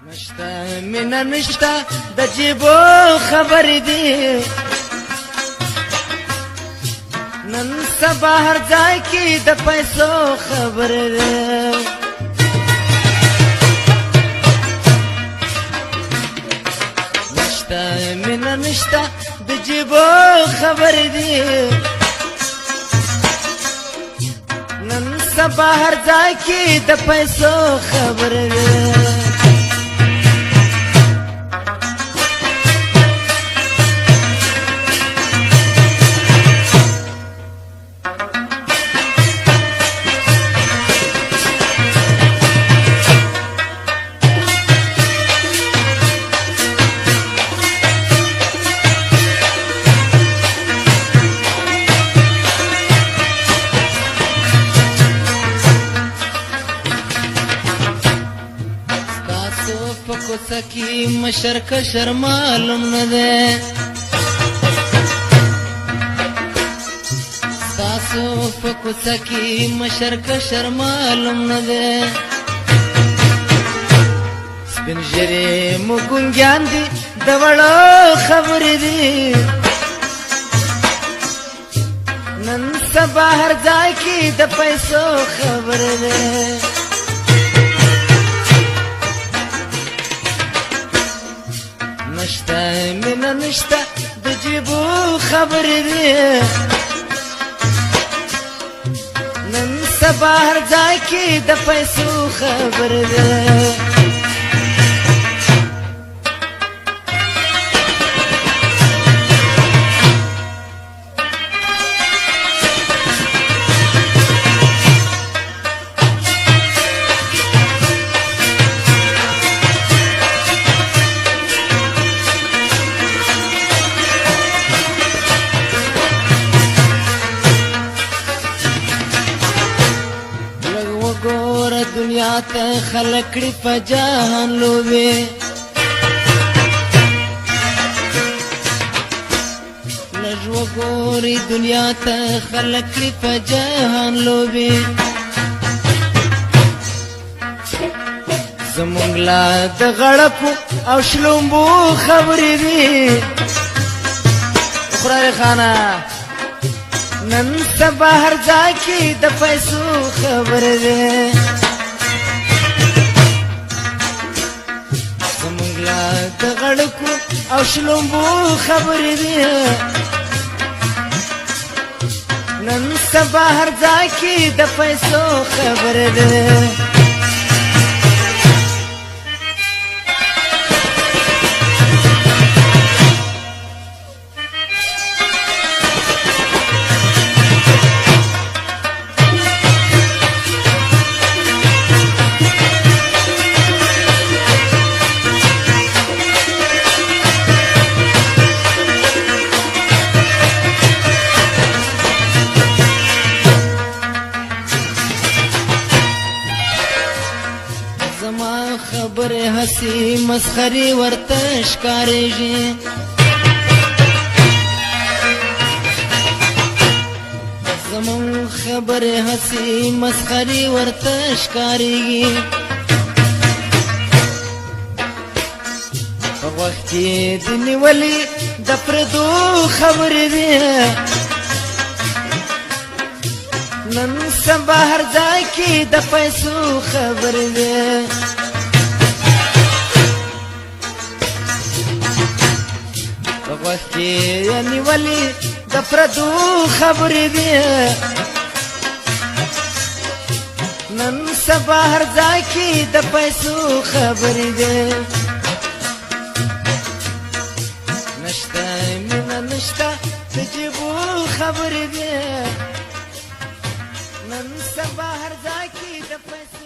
نشتا مینا نشتا د جیبو خبر دی نن سبا هر ځای کې د پیسو خبر دی نشتا مینا نشتا د جیبو خبر دی نن سبا هر ځای کې د پیسو خبر دی سکی مشر کشر معلوم نه ده تاسو په سکی مشر کشر معلوم نه ده سپین ژیرې مو ګونګیان دي د وړو خبرې دي نن سبا هر ځای کې د پیسو خبرې ده نشتا مینا نشتا د جیبو خبر دی نن سبا هر ځای کې د پیسو خبر دی دنیا ته خلک کړي په جهان لوبې لږ وګورئ دنیا ته خلک کړي په جهان لوبې زمونږ لا د غړپو او شلومبو خبرې دي خدای خانه نن سبا هر ځای کې د پیسو خبرې ده د غړکو او شلومبو خبرې دي نن سبا هر ځای کې د پیسو خبرې ده خبره هسي مسخري ورته ښکارېږي زمون خبره هسي مسخري ورته ښکارېږي په وخت کې د نیولې د پردو خبرې دي نن سبا هر ځای کې د پیسو خبرې دي وخت یعنی ولی د پردو خبرې دي نن سبا هر ځای کې د پیسو خبرې دي نشتا مینا نشتا د جیبو خبرې دي نن سبا هر ځای کې د پیسو